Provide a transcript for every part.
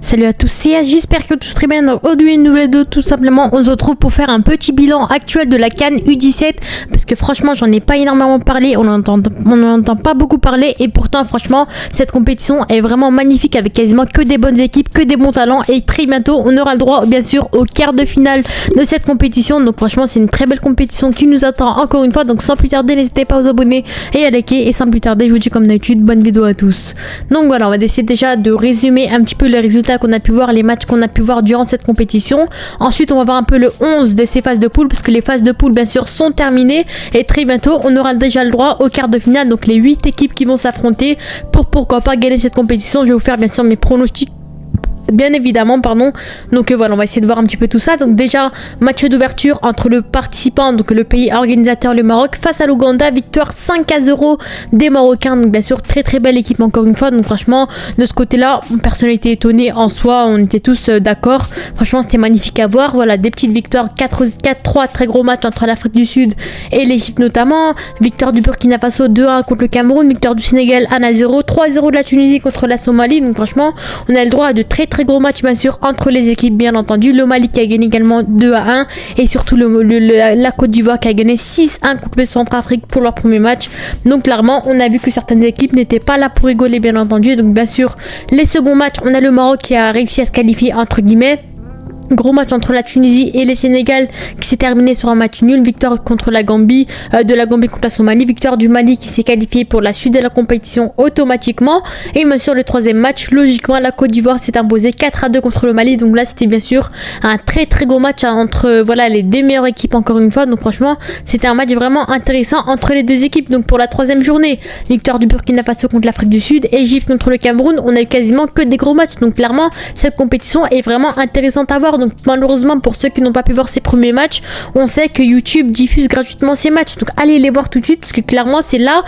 Salut à tous, c'est As, j'espère que tout très bien. Donc aujourd'hui une nouvelle vidéo, tout simplement on se retrouve pour faire un petit bilan actuel de la CAN U17 parce que franchement j'en ai pas énormément parlé, on n'entend pas beaucoup parler et pourtant franchement cette compétition est vraiment magnifique avec quasiment que des bonnes équipes, que des bons talents et très bientôt on aura le droit bien sûr au quart de finale de cette compétition. Donc franchement c'est une très belle compétition qui nous attend encore une fois, donc sans plus tarder n'hésitez pas à vous abonner et à liker et sans plus tarder je vous dis comme d'habitude bonne vidéo à tous. Donc voilà, on va essayer déjà de résumer un petit peu les résultats qu'on a pu voir, les matchs qu'on a pu voir durant cette compétition. Ensuite on va voir un peu le 11 de ces phases de poule parce que les phases de poule bien sûr sont terminées et très bientôt on aura déjà le droit au quart de finale, donc les 8 équipes qui vont s'affronter pour pourquoi pas gagner cette compétition. Je vais vous faire bien sûr mes pronostics bien évidemment, pardon. Donc voilà, on va essayer de voir un petit peu tout ça. Donc déjà, match d'ouverture entre le participant, donc le pays organisateur, le Maroc, face à l'Ouganda, victoire 5-0 des Marocains. Donc bien sûr, très très belle équipe encore une fois. Donc franchement, de ce côté-là, personne n'était étonné en soi, on était tous d'accord. Franchement, c'était magnifique à voir. Voilà, des petites victoires, 4-3, très gros match entre l'Afrique du Sud et l'Égypte notamment. Victoire du Burkina Faso 2-1 contre le Cameroun, victoire du Sénégal 1-0, 3-0 de la Tunisie contre la Somalie. Donc franchement, on a le droit à de très gros match bien sûr entre les équipes bien entendu. Le Mali qui a gagné également 2-1 et surtout la Côte d'Ivoire qui a gagné 6-1 contre le Centrafrique pour leur premier match. Donc clairement on a vu que certaines équipes n'étaient pas là pour rigoler bien entendu. Donc bien sûr les seconds matchs on a le Maroc qui a réussi à se qualifier entre guillemets. Gros match entre la Tunisie et le Sénégal qui s'est terminé sur un match nul. Victoire contre la Gambie, de la Gambie contre la Somalie. Victoire du Mali qui s'est qualifié pour la suite de la compétition automatiquement. Et bien sûr le troisième match, logiquement la Côte d'Ivoire s'est imposée 4-2 contre le Mali. Donc là c'était bien sûr un très gros match entre voilà les deux meilleures équipes encore une fois. Donc franchement c'était un match vraiment intéressant entre les deux équipes. Donc pour la troisième journée, victoire du Burkina Faso contre l'Afrique du Sud, Égypte contre le Cameroun. On a eu quasiment que des gros matchs. Donc clairement cette compétition est vraiment intéressante à voir. Donc malheureusement pour ceux qui n'ont pas pu voir ces premiers matchs, on sait que YouTube diffuse gratuitement ces matchs, donc allez les voir tout de suite parce que clairement c'est là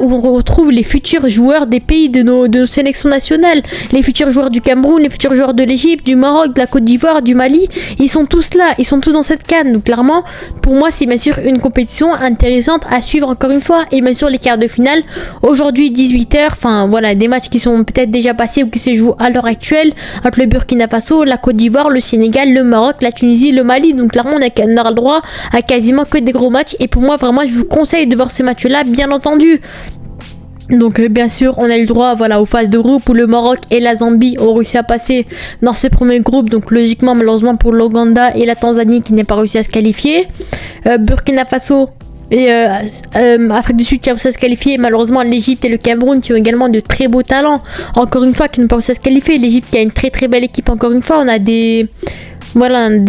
où on retrouve les futurs joueurs des pays de nos sélections nationales, les futurs joueurs du Cameroun, les futurs joueurs de l'Égypte, du Maroc, de la Côte d'Ivoire, du Mali, ils sont tous là, ils sont tous dans cette CAN. Donc clairement pour moi c'est bien sûr une compétition intéressante à suivre encore une fois. Et bien sûr les quarts de finale aujourd'hui 18h, enfin voilà des matchs qui sont peut-être déjà passés ou qui se jouent à l'heure actuelle entre le Burkina Faso, la Côte d'Ivoire, le Sénégal, le Maroc, la Tunisie, le Mali. Donc clairement on aura le droit à quasiment que des gros matchs et pour moi vraiment je vous conseille de voir ce match là bien entendu. Donc bien sûr on a eu le droit voilà aux phases de groupe où le Maroc et la Zambie ont réussi à passer dans ce premier groupe. Donc logiquement malheureusement pour l'Ouganda et la Tanzanie qui n'a pas réussi à se qualifier, Burkina Faso et Afrique du Sud qui a réussi à se qualifier. Malheureusement l'Égypte et le Cameroun qui ont également de très beaux talents encore une fois qui n'ont pas réussi à se qualifier. L'Égypte qui a une très belle équipe encore une fois. On a des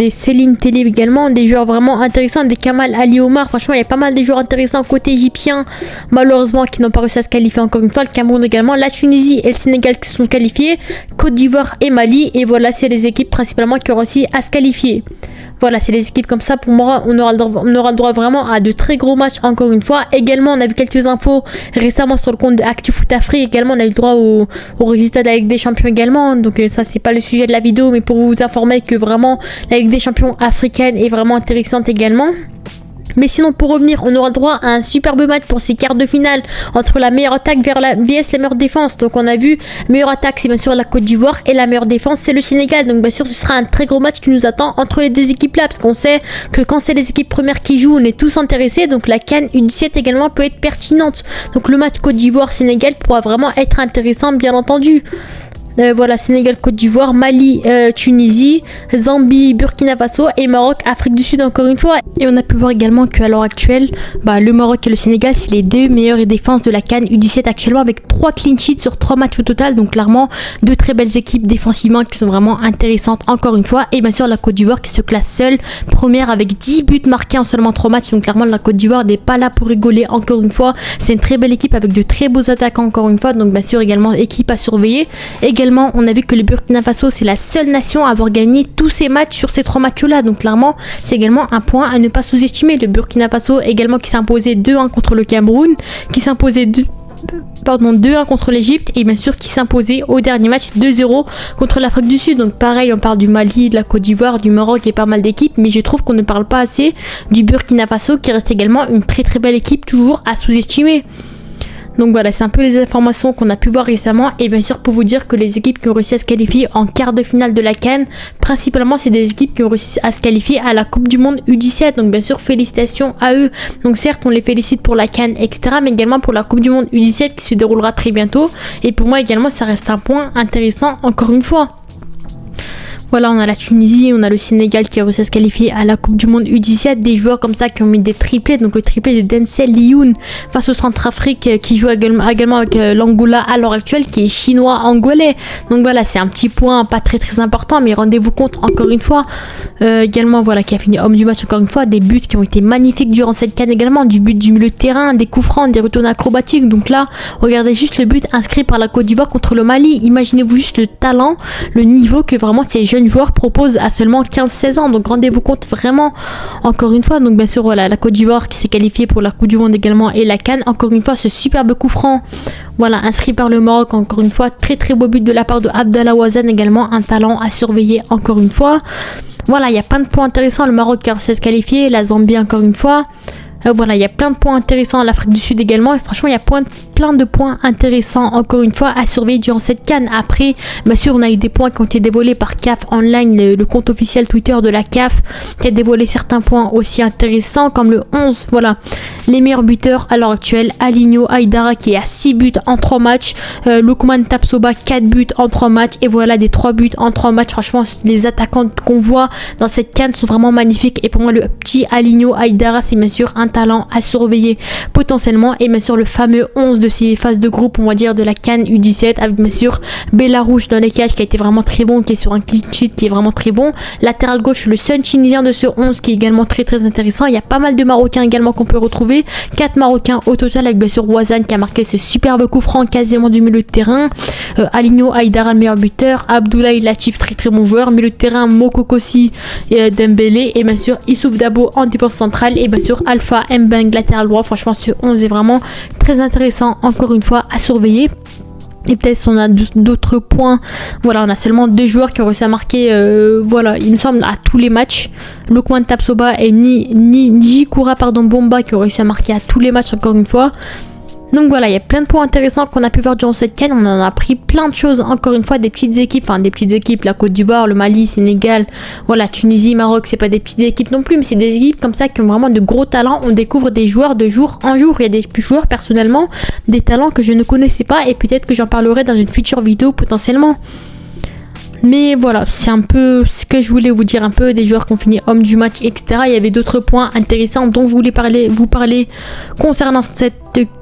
Selim Telib également, des joueurs vraiment intéressants, des Kamal Ali Omar. Franchement il y a pas mal de joueurs intéressants côté égyptien malheureusement qui n'ont pas réussi à se qualifier encore une fois. Le Cameroun également, la Tunisie et le Sénégal qui se sont qualifiés, Côte d'Ivoire et Mali. Et voilà c'est les équipes principalement qui ont réussi à se qualifier. Voilà, c'est les équipes comme ça. Pour moi, on aura le droit vraiment à de très gros matchs encore une fois. Également, on a vu quelques infos récemment sur le compte de ActuFoot Afrique. Également, on a eu le droit aux résultats de la Ligue des Champions également. Donc ça, c'est pas le sujet de la vidéo, mais pour vous informer que vraiment la Ligue des Champions africaine est vraiment intéressante également. Mais sinon pour revenir, on aura le droit à un superbe match pour ces quarts de finale entre la meilleure attaque vs la meilleure défense. Donc on a vu meilleure attaque c'est bien sûr la Côte d'Ivoire et la meilleure défense c'est le Sénégal. Donc bien sûr ce sera un très gros match qui nous attend entre les deux équipes là parce qu'on sait que quand c'est les équipes premières qui jouent on est tous intéressés. Donc la CAN U17 également peut être pertinente. Donc le match Côte d'Ivoire-Sénégal pourra vraiment être intéressant bien entendu. Voilà, Sénégal, Côte d'Ivoire, Mali, Tunisie, Zambie, Burkina Faso et Maroc, Afrique du Sud encore une fois. Et on a pu voir également qu'à l'heure actuelle, le Maroc et le Sénégal, c'est les deux meilleures défenses de la CAN U17 actuellement avec 3 clean sheets sur 3 matchs au total. Donc clairement, deux très belles équipes défensivement qui sont vraiment intéressantes encore une fois. Et bien sûr la Côte d'Ivoire qui se classe seule première avec 10 buts marqués en seulement 3 matchs. Donc clairement la Côte d'Ivoire n'est pas là pour rigoler encore une fois. C'est une très belle équipe avec de très beaux attaquants encore une fois. Donc bien sûr également équipe à surveiller. Également on a vu que le Burkina Faso c'est la seule nation à avoir gagné tous ses matchs sur ces 3 matchs là. Donc clairement c'est également un point à ne pas sous-estimer. Le Burkina Faso également qui s'est imposé 2-1 contre le Cameroun, qui s'est imposé 2-1 contre l'Égypte et bien sûr qui s'imposait au dernier match 2-0 contre l'Afrique du Sud. Donc pareil on parle du Mali, de la Côte d'Ivoire, du Maroc et pas mal d'équipes, mais je trouve qu'on ne parle pas assez du Burkina Faso qui reste également une très belle équipe toujours à sous-estimer. Donc voilà, c'est un peu les informations qu'on a pu voir récemment. Et bien sûr, pour vous dire que les équipes qui ont réussi à se qualifier en quart de finale de la CAN, principalement, c'est des équipes qui ont réussi à se qualifier à la Coupe du Monde U17. Donc bien sûr, félicitations à eux. Donc certes, on les félicite pour la CAN, etc. Mais également pour la Coupe du Monde U17 qui se déroulera très bientôt. Et pour moi également, ça reste un point intéressant encore une fois. Voilà, on a la Tunisie, on a le Sénégal qui a réussi à se qualifier à la Coupe du Monde U17. Des joueurs comme ça qui ont mis des triplés. Donc le triplé de Denzel Lioun face au Centrafrique qui joue également avec l'Angola à l'heure actuelle, qui est chinois-angolais. Donc voilà, c'est un petit point pas très important, mais rendez-vous compte encore une fois. Également, voilà, qui a fini homme du match encore une fois. Des buts qui ont été magnifiques durant cette CAN également. Du but du milieu de terrain, des coups francs, des retours acrobatiques. Donc là, regardez juste le but inscrit par la Côte d'Ivoire contre le Mali. Imaginez-vous juste le talent, le niveau que vraiment ces jeunes joueurs proposent à seulement 15-16 ans. Donc rendez-vous compte vraiment encore une fois. Donc bien sûr, voilà, la Côte d'Ivoire qui s'est qualifiée pour la Coupe du Monde également et la CAN. Encore une fois, ce superbe coup franc, voilà, inscrit par le Maroc. Encore une fois, très beau but de la part de Abdallah Ouazzane également. Un talent à surveiller encore une fois. Voilà, il y a plein de points intéressants. Le Maroc qui a réussi à se qualifier, la Zambie encore une fois. Voilà, il y a plein de points intéressants, l'Afrique du Sud également. Et franchement, il y a plein de points intéressants, encore une fois, à surveiller durant cette CAN. Après, bien sûr, on a eu des points qui ont été dévoilés par CAF Online, le compte officiel Twitter de la CAF, qui a dévoilé certains points aussi intéressants, comme le 11. Voilà, les meilleurs buteurs à l'heure actuelle. Aligno Aïdara qui est à 6 buts en 3 matchs. Lookman Tapsoba, 4 buts en 3 matchs. Et voilà, des 3 buts en 3 matchs. Franchement, les attaquants qu'on voit dans cette CAN sont vraiment magnifiques. Et pour moi, le petit Aligno Aïdara, c'est bien sûr un talent à surveiller potentiellement. Et bien sûr, le fameux 11 de ces phases de groupe, on va dire, de la CAN U17, avec bien sûr Bellarouche dans les cages qui a été vraiment très bon, qui est sur un clean sheet qui est vraiment très bon. Latéral gauche, le seul tunisien de ce 11 qui est également très intéressant. Il y a pas mal de Marocains également qu'on peut retrouver. 4 Marocains au total, avec bien sûr Ouazzane qui a marqué ce superbe coup franc quasiment du milieu de terrain. Aligno Aïdara, le meilleur buteur. Abdoulaye Latif, très bon joueur. Milieu de terrain, Mokokossi et Dembélé. Et bien sûr Issouf Dabo en défense centrale. Et bien sûr Alpha Mbeng latéral droit. Franchement, ce 11 est vraiment très intéressant, encore une fois, à surveiller. Et peut-être on a d'autres points. Voilà, on a seulement 2 joueurs qui ont réussi à marquer, voilà, il me semble, à tous les matchs. Lookman Tapsoba et Njikura Bomba qui ont réussi à marquer à tous les matchs, encore une fois. Donc voilà, il y a plein de points intéressants qu'on a pu voir durant cette CAN. On en a appris plein de choses, encore une fois, des petites équipes, la Côte d'Ivoire, le Mali, Sénégal, voilà, Tunisie, Maroc, c'est pas des petites équipes non plus, mais c'est des équipes comme ça qui ont vraiment de gros talents. On découvre des joueurs de jour en jour. Il y a des joueurs, personnellement, des talents que je ne connaissais pas et peut-être que j'en parlerai dans une future vidéo potentiellement. Mais voilà, c'est un peu ce que je voulais vous dire, un peu des joueurs qui ont fini homme du match, etc. Il y avait d'autres points intéressants dont je voulais vous parler concernant cette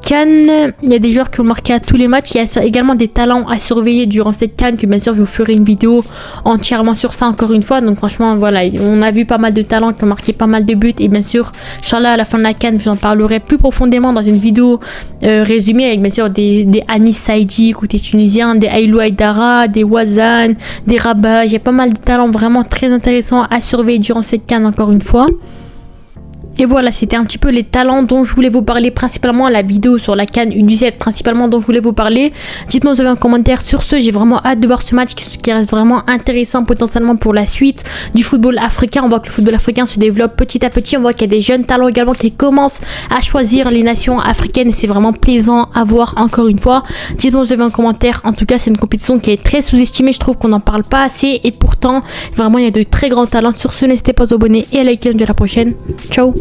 CAN. Il y a des joueurs qui ont marqué à tous les matchs. Il y a également des talents à surveiller durant cette CAN, que bien sûr je vous ferai une vidéo entièrement sur ça encore une fois. Donc franchement, voilà, on a vu pas mal de talents qui ont marqué pas mal de buts. Et bien sûr, Inch'Allah, à la fin de la CAN, je vous en parlerai plus profondément dans une vidéo résumée avec bien sûr des Anis Saïdi côté tunisien, des Aïlou Aïdara, des Ouazzane, des Rabat. Il y a pas mal de talents vraiment très intéressants à surveiller durant cette CAN encore une fois. Et voilà, c'était un petit peu les talents dont je voulais vous parler, principalement la vidéo sur la CAN U17, principalement dont je voulais vous parler. Dites-moi en commentaire sur ce, j'ai vraiment hâte de voir ce match qui reste vraiment intéressant potentiellement pour la suite du football africain. On voit que le football africain se développe petit à petit, on voit qu'il y a des jeunes talents également qui commencent à choisir les nations africaines et c'est vraiment plaisant à voir encore une fois. Dites-moi en commentaire, en tout cas c'est une compétition qui est très sous-estimée, je trouve qu'on n'en parle pas assez et pourtant vraiment il y a de très grands talents. Sur ce, n'hésitez pas à vous abonner et à liker, de la prochaine. Ciao.